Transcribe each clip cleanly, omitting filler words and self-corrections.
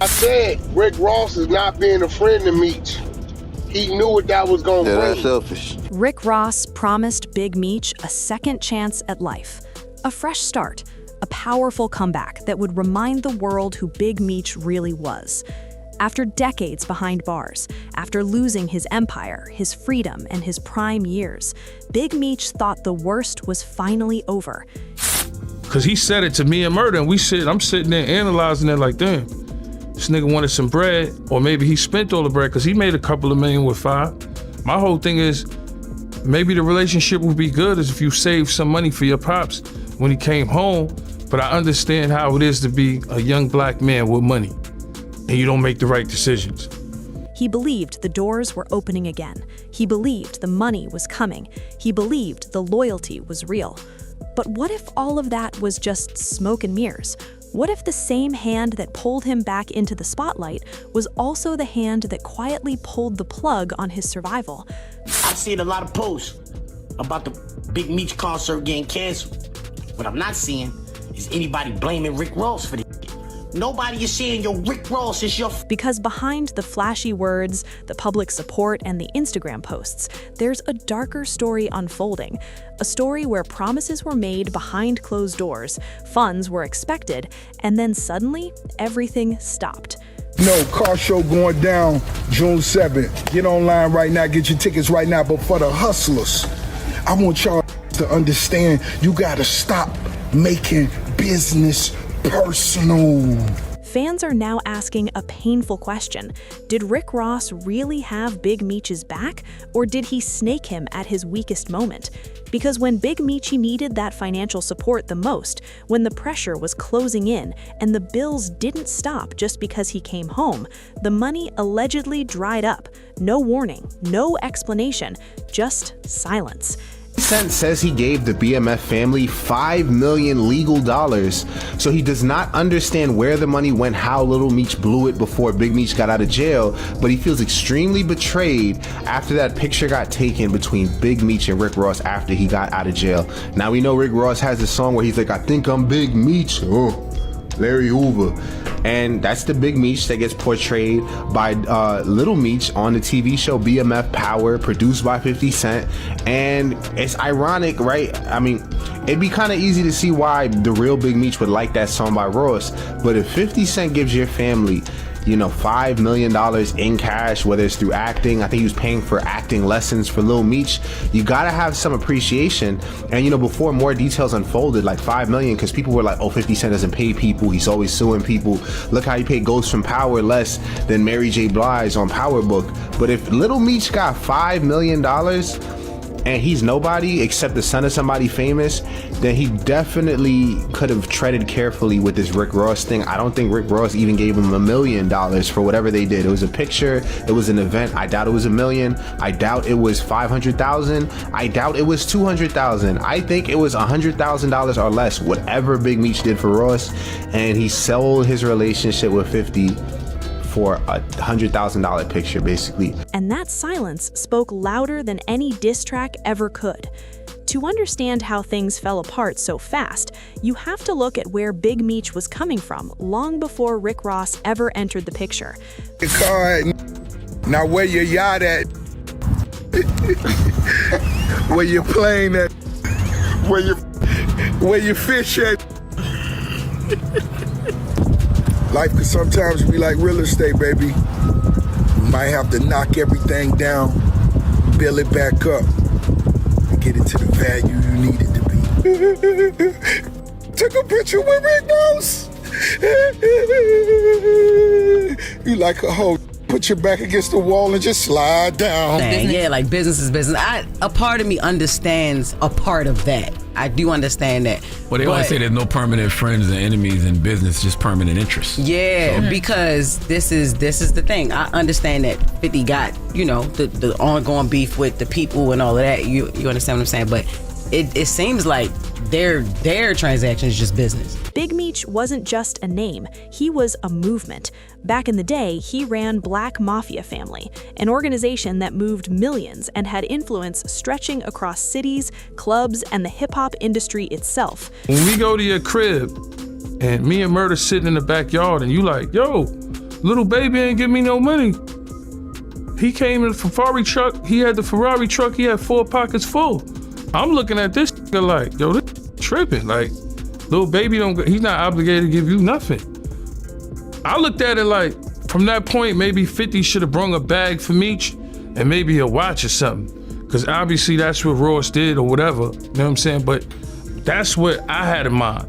I said Rick Ross is not being a friend to Meech. He knew what that was going to bring. That's selfish. Rick Ross promised Big Meech a second chance at life, a fresh start, a powerful comeback that would remind the world who Big Meech really was. After decades behind bars, after losing his empire, his freedom, and his prime years, Big Meech thought the worst was finally over. Cause he said it to me and Murder, and I'm sitting there analyzing it like, damn, this nigga wanted some bread, or maybe he spent all the bread, cause he made a couple of million with 5. My whole thing is, maybe the relationship would be good as if you saved some money for your pops when he came home, but I understand how it is to be a young black man with money, and you don't make the right decisions. He believed the doors were opening again. He believed the money was coming. He believed the loyalty was real. But what if all of that was just smoke and mirrors? What if the same hand that pulled him back into the spotlight was also the hand that quietly pulled the plug on his survival? I've seen a lot of posts about the Big Meech concert getting canceled. What I'm not seeing is anybody blaming Rick Ross for this. Nobody is saying, yo, Rick Ross is your... Because behind the flashy words, the public support, and the Instagram posts, there's a darker story unfolding. A story where promises were made behind closed doors, funds were expected, and then suddenly, everything stopped. No, car show going down June 7th. Get online right now, get your tickets right now. But for the hustlers, I want y'all to understand you gotta stop making business personal. Fans are now asking a painful question. Did Rick Ross really have Big Meech's back, or did he snake him at his weakest moment? Because when Big Meechy needed that financial support the most, when the pressure was closing in and the bills didn't stop just because he came home, the money allegedly dried up. No warning, no explanation, just silence. Cent says he gave the BMF family $5 million legal dollars, so he does not understand where the money went, how Little Meech blew it before Big Meech got out of jail, but he feels extremely betrayed after that picture got taken between Big Meech and Rick Ross after he got out of jail. Now we know Rick Ross has a song where he's like, I think I'm Big Meech, Larry Hoover. And that's the Big Meech that gets portrayed by Little Meech on the TV show BMF Power, produced by 50 Cent. And it's ironic, right? I mean, it'd be kind of easy to see why the real Big Meech would like that song by Ross. But if 50 Cent gives your family, you know, $5 million in cash, whether it's through acting, I think he was paying for acting lessons for Lil Meech, you gotta have some appreciation. And you know, before more details unfolded, like $5 million, because people were like, oh, 50 Cent doesn't pay people, he's always suing people. Look how he paid Ghost from Power less than Mary J. Blige on Power Book. But if Little Meech got $5 million, and he's nobody except the son of somebody famous, then he definitely could have treaded carefully with this Rick Ross thing. I don't think Rick Ross even gave him $1 million for whatever they did. It was a picture, it was an event. I doubt it was $1 million. I doubt it was 500,000. I doubt it was 200,000. I think it was $100,000 or less, whatever Big Meech did for Ross, and he sold his relationship with 50 for a $100,000 picture, basically. And that silence spoke louder than any diss track ever could. To understand how things fell apart so fast, you have to look at where Big Meech was coming from long before Rick Ross ever entered the picture. Your car, now where your yacht at? Where your plane at? Where your fish at? Life can sometimes be like real estate, baby. You might have to knock everything down, build it back up, and get it to the value you need it to be. Took a picture with Rick Ross. You like a hoe. Put your back against the wall and just slide down. Dang, yeah, like business is business. A part of me understands a part of that. I do understand that. Well, they always say there's no permanent friends and enemies in business, just permanent interests. Yeah, because this is the thing. I understand that 50 got, you know, the ongoing beef with the people and all of that. You understand what I'm saying? But it seems like their transaction is just business. Big Meech wasn't just a name, he was a movement. Back in the day, he ran Black Mafia Family, an organization that moved millions and had influence stretching across cities, clubs, and the hip-hop industry itself. When we go to your crib, and me and Murder sitting in the backyard, and you like, yo, Little Baby ain't give me no money. He came in a Ferrari truck. He had the Ferrari truck. He had 4 pockets full. I'm looking at this nigga like, yo, this tripping. Like, Little Baby he's not obligated to give you nothing. I looked at it like, from that point, maybe 50 should have brung a bag for Meech and maybe a watch or something. Because obviously that's what Ross did or whatever. You know what I'm saying? But that's what I had in mind.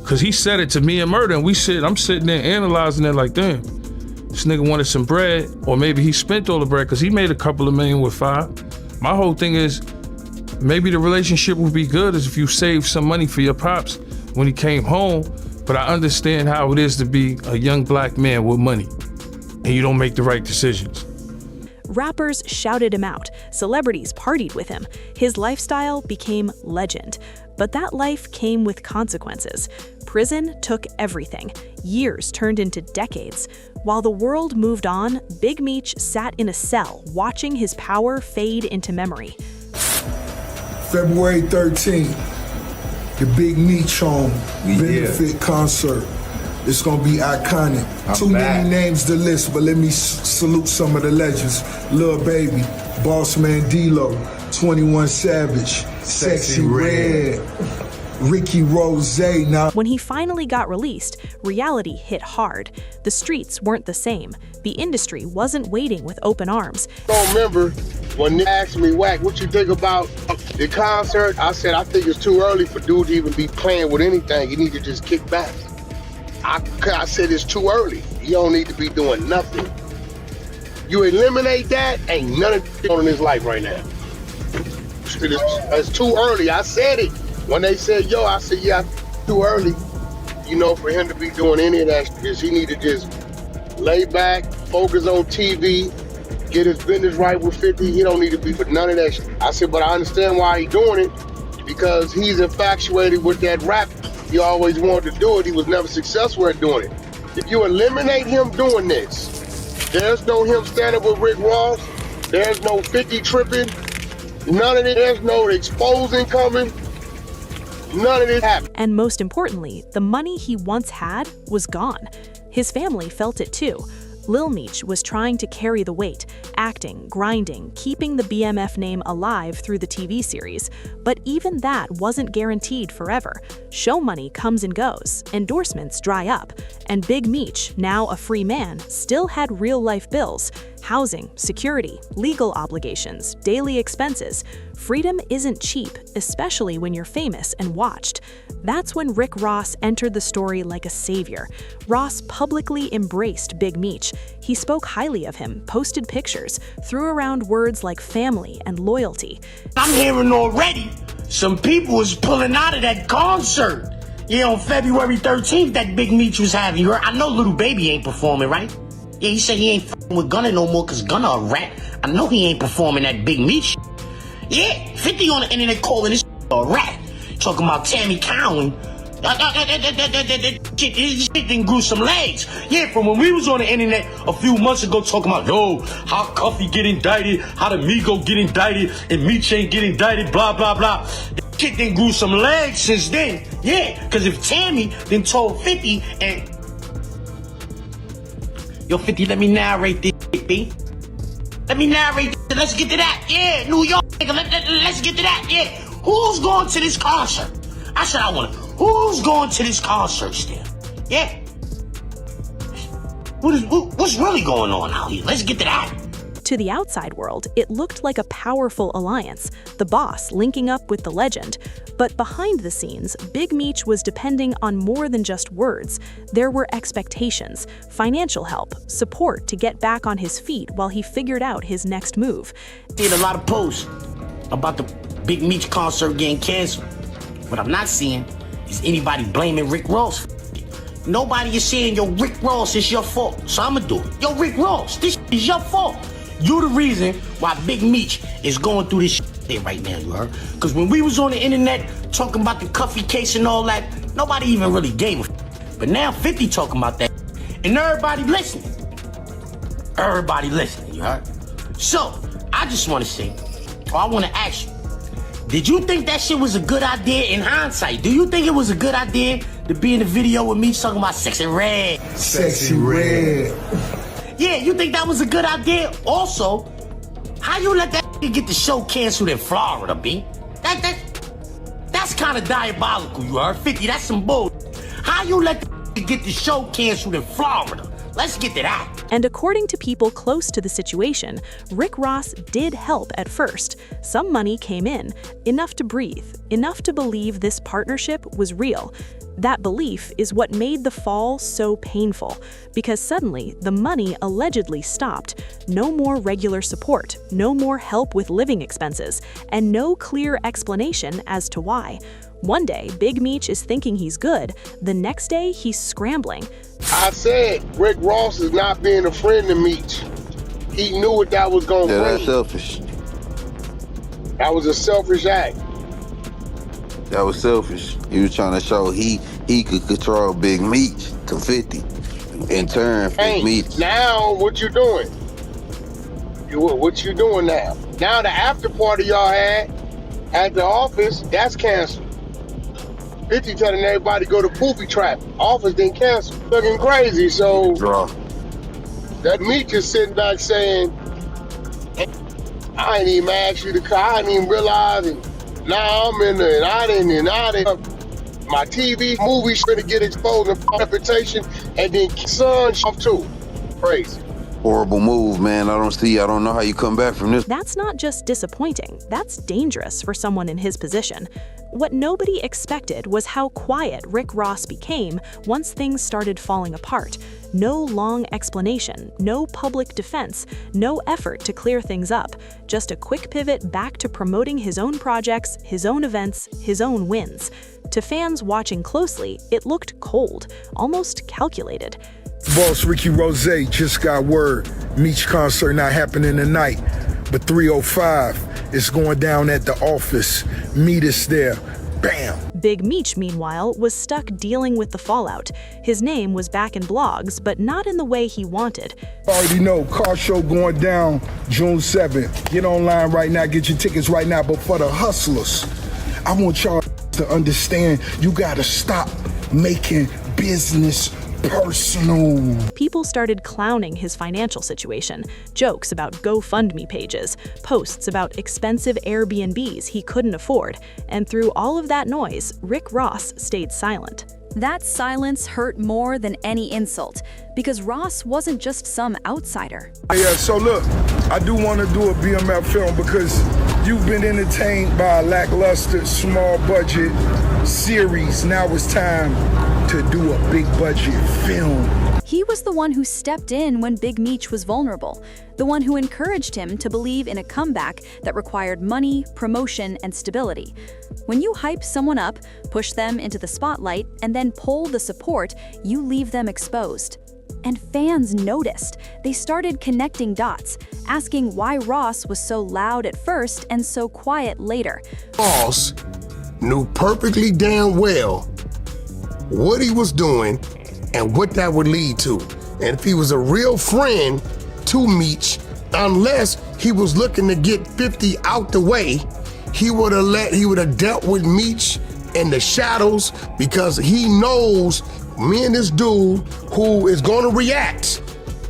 Because he said it to me and Murder, and I'm sitting there analyzing it like, damn, this nigga wanted some bread, or maybe he spent all the bread because he made a couple of million with 5. My whole thing is, maybe the relationship would be good as if you saved some money for your pops when he came home. But I understand how it is to be a young black man with money and you don't make the right decisions. Rappers shouted him out, celebrities partied with him, his lifestyle became legend. But that life came with consequences. Prison took everything. Years turned into decades. While the world moved on, Big Meech sat in a cell, watching his power fade into memory. February 13th, the Big Meech home benefit concert. It's gonna be iconic. Too many names to list, but let me salute some of the legends. Lil Baby, Boss Man D-Lo, 21 Savage, Sexy Red, Ricky Rose. Now, when he finally got released, reality hit hard. The streets weren't the same. The industry wasn't waiting with open arms. I don't remember when they asked me, Wack, what you think about the concert? I said, I think it's too early for dude to even be playing with anything. You need to just kick back. I said it's too early. You don't need to be doing nothing. You eliminate that, ain't none of on in his life right now. It's too early. I said it. When they said, yo, I said, yeah, too early, you know, for him to be doing any of that. He need to just lay back, focus on TV, get his business right with 50. He don't need to be for none of that shit. I said, but I understand why he doing it, because he's infatuated with that rap. He always wanted to do it. He was never successful at doing it. If you eliminate him doing this, there's no him standing with Rick Ross. There's no 50 tripping. None of it. There's no exposing coming. None of it happened. And most importantly, the money he once had was gone. His family felt it too. Lil Meech was trying to carry the weight, acting, grinding, keeping the BMF name alive through the TV series. But even that wasn't guaranteed forever. Show money comes and goes, endorsements dry up, and Big Meech, now a free man, still had real-life bills: housing, security, legal obligations, daily expenses. Freedom isn't cheap, especially when you're famous and watched. That's when Rick Ross entered the story like a savior. Ross publicly embraced Big Meech. He spoke highly of him, posted pictures, threw around words like family and loyalty. I'm hearing already some people is pulling out of that concert. Yeah, on February 13th that Big Meech was having. You heard? I know Little Baby ain't performing, right? Yeah, he said he ain't f***ing with Gunna no more because Gunna a rat. I know he ain't performing that Big Meech. Yeah, 50 on the internet calling this a rat. Talking about Tammy Cowan. This shit didn't grew some legs. Yeah, from when we was on the internet a few months ago talking about, yo, how Cuffy get indicted, how the Migo get indicted, and Meech ain't get indicted, blah, blah, blah. This shit didn't grew some legs since then. Yeah, because if Tammy then told 50 and... Yo, 50, let me narrate this shit, B. Let me narrate this. Let's get to that. Yeah, New York, nigga, let's get to that. Yeah, who's going to this concert? I said I want to. Who's going to this concert still? Yeah. What's really going on out here? Let's get to that. To the outside world, it looked like a powerful alliance, the boss linking up with the legend. But behind the scenes, Big Meech was depending on more than just words. There were expectations, financial help, support to get back on his feet while he figured out his next move. Seeing a lot of posts about the Big Meech concert getting canceled. What I'm not seeing is anybody blaming Rick Ross. Nobody is saying, yo, Rick Ross, it's your fault. So I'ma do it. Yo, Rick Ross, this is your fault. You the reason why Big Meech is going through this shit right now, you heard? Because when we was on the internet talking about the Cuffy case and all that, nobody even really gave a f. But now 50 talking about that, and everybody listening. Everybody listening, you heard? So, I just want to say, or I want to ask you, did you think that shit was a good idea in hindsight? Do you think it was a good idea to be in the video with me talking about sexy red. Sexy red. Yeah, you think that was a good idea? Also, how you let that get the show canceled in Florida, B? That's kind of diabolical, you heard? 50, that's some bull. How you let that get the show canceled in Florida? Let's get to that. And according to people close to the situation, Rick Ross did help at first. Some money came in, enough to breathe, enough to believe this partnership was real. That belief is what made the fall so painful, because suddenly the money allegedly stopped. No more regular support, no more help with living expenses, and no clear explanation as to why. One day, Big Meech is thinking he's good. The next day, he's scrambling. I said Rick Ross is not being a friend to Meech. He knew what that was going to bring. That's selfish. That was a selfish act. That was selfish. He was trying to show he could control Big Meech to 50. In turn, Big Meech. Now what you doing? What you doing now? Now the after party y'all had at the office, that's canceled. 50 telling everybody go to booby trap. Office didn't cancel. Looking crazy, so Draw. that Meech is sitting back saying, I ain't even asked you to call, I didn't even realize, and now I'm in there, and I didn't. My TV movie's gonna get exposed and reputation, and then son off too. Crazy. Horrible move, man. I don't know how you come back from this. That's not just disappointing, that's dangerous for someone in his position. What nobody expected was how quiet Rick Ross became once things started falling apart. No long explanation, no public defense, no effort to clear things up. Just a quick pivot back to promoting his own projects, his own events, his own wins. To fans watching closely, it looked cold, almost calculated. Boss Ricky Rose just got word. Meech concert not happening tonight, but 3:05 is going down at the office. Meet us there. Bam! Big Meech, meanwhile, was stuck dealing with the fallout. His name was back in blogs, but not in the way he wanted. Already know, car show going down June 7th. Get online right now, get your tickets right now. But for the hustlers, I want y'all to understand you gotta stop making business personal. People started clowning his financial situation, jokes about GoFundMe pages, posts about expensive Airbnbs he couldn't afford, and through all of that noise, Rick Ross stayed silent. That silence hurt more than any insult, because Ross wasn't just some outsider. Yeah, so look, I do want to do a BMF film because you've been entertained by a lackluster, small budget series. Now it's time to do a big budget film. He was the one who stepped in when Big Meech was vulnerable, the one who encouraged him to believe in a comeback that required money, promotion, and stability. When you hype someone up, push them into the spotlight, and then pull the support, you leave them exposed. And fans noticed. They started connecting dots, asking why Ross was so loud at first and so quiet later. Ross knew perfectly damn well what he was doing and what that would lead to. And if he was a real friend to Meech, unless he was looking to get 50 out the way, he would have dealt with Meech in the shadows, because he knows me and this dude who is gonna react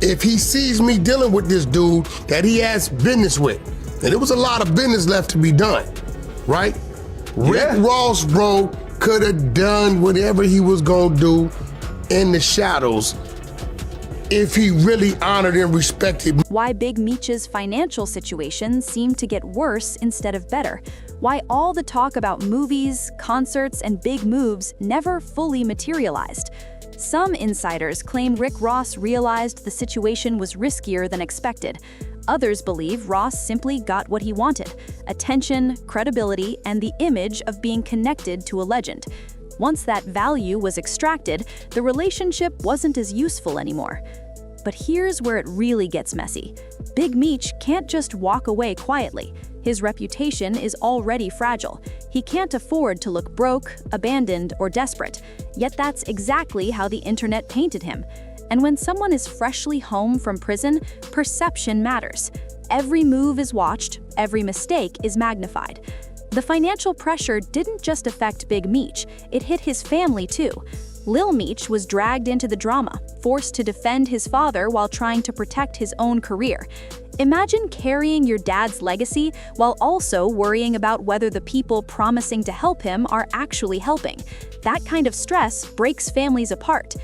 if he sees me dealing with this dude that he has business with. And there was a lot of business left to be done, right? Rick Ross, bro, could have done whatever he was gonna do in the shadows if he really honored and respected. Why Big Meech's financial situation seemed to get worse instead of better. Why all the talk about movies, concerts, and big moves never fully materialized. Some insiders claim Rick Ross realized the situation was riskier than expected. Others believe Ross simply got what he wanted: attention, credibility, and the image of being connected to a legend. Once that value was extracted, the relationship wasn't as useful anymore. But here's where it really gets messy. Big Meech can't just walk away quietly. His reputation is already fragile. He can't afford to look broke, abandoned, or desperate. Yet that's exactly how the internet painted him. And when someone is freshly home from prison, perception matters. Every move is watched, every mistake is magnified. The financial pressure didn't just affect Big Meech, it hit his family too. Lil Meech was dragged into the drama, forced to defend his father while trying to protect his own career. Imagine carrying your dad's legacy while also worrying about whether the people promising to help him are actually helping. That kind of stress breaks families apart.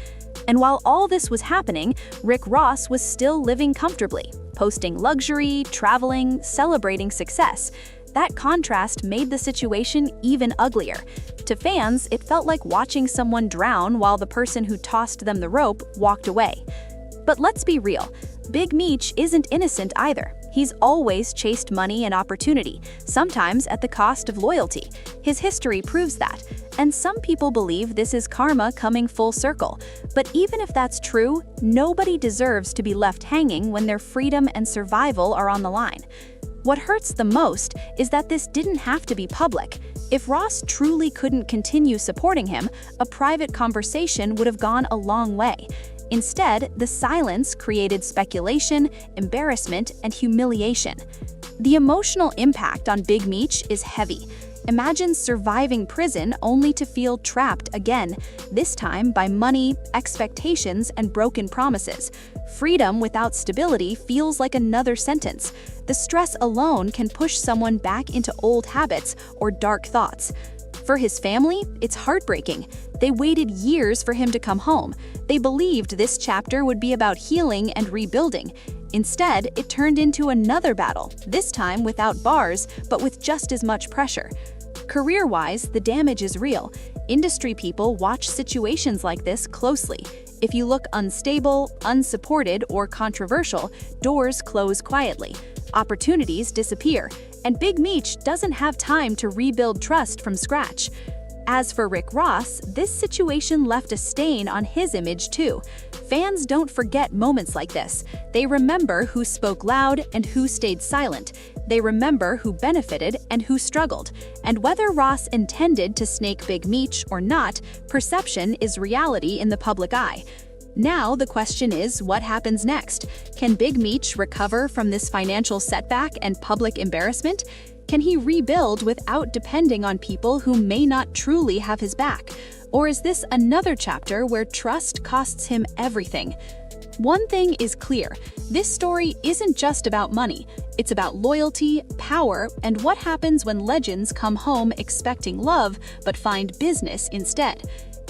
And while all this was happening, Rick Ross was still living comfortably, posting luxury, traveling, celebrating success. That contrast made the situation even uglier. To fans, it felt like watching someone drown while the person who tossed them the rope walked away. But let's be real, Big Meech isn't innocent either. He's always chased money and opportunity, sometimes at the cost of loyalty. His history proves that, and some people believe this is karma coming full circle. But even if that's true, nobody deserves to be left hanging when their freedom and survival are on the line. What hurts the most is that this didn't have to be public. If Ross truly couldn't continue supporting him, a private conversation would have gone a long way. Instead, the silence created speculation, embarrassment, and humiliation. The emotional impact on Big Meech is heavy. Imagine surviving prison only to feel trapped again, this time by money, expectations, and broken promises. Freedom without stability feels like another sentence. The stress alone can push someone back into old habits or dark thoughts. For his family, it's heartbreaking. They waited years for him to come home. They believed this chapter would be about healing and rebuilding. Instead, it turned into another battle, this time without bars, but with just as much pressure. Career-wise, the damage is real. Industry people watch situations like this closely. If you look unstable, unsupported, or controversial, doors close quietly. Opportunities disappear, and Big Meech doesn't have time to rebuild trust from scratch. As for Rick Ross, this situation left a stain on his image too. Fans don't forget moments like this. They remember who spoke loud and who stayed silent. They remember who benefited and who struggled. And whether Ross intended to snake Big Meech or not, perception is reality in the public eye. Now the question is, what happens next? Can Big Meech recover from this financial setback and public embarrassment? Can he rebuild without depending on people who may not truly have his back? Or is this another chapter where trust costs him everything? One thing is clear, this story isn't just about money. It's about loyalty, power, and what happens when legends come home expecting love but find business instead.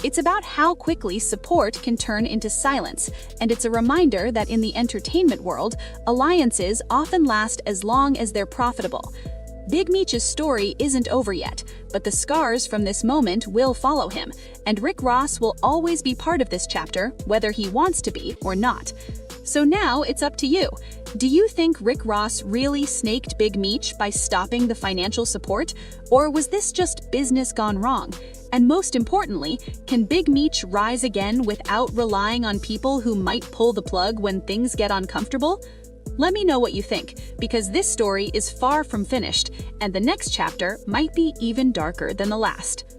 It's about how quickly support can turn into silence, and it's a reminder that in the entertainment world, alliances often last as long as they're profitable. Big Meech's story isn't over yet, but the scars from this moment will follow him, and Rick Ross will always be part of this chapter, whether he wants to be or not. So now it's up to you. Do you think Rick Ross really snaked Big Meech by stopping the financial support, or was this just business gone wrong? And most importantly, can Big Meech rise again without relying on people who might pull the plug when things get uncomfortable? Let me know what you think, because this story is far from finished, and the next chapter might be even darker than the last.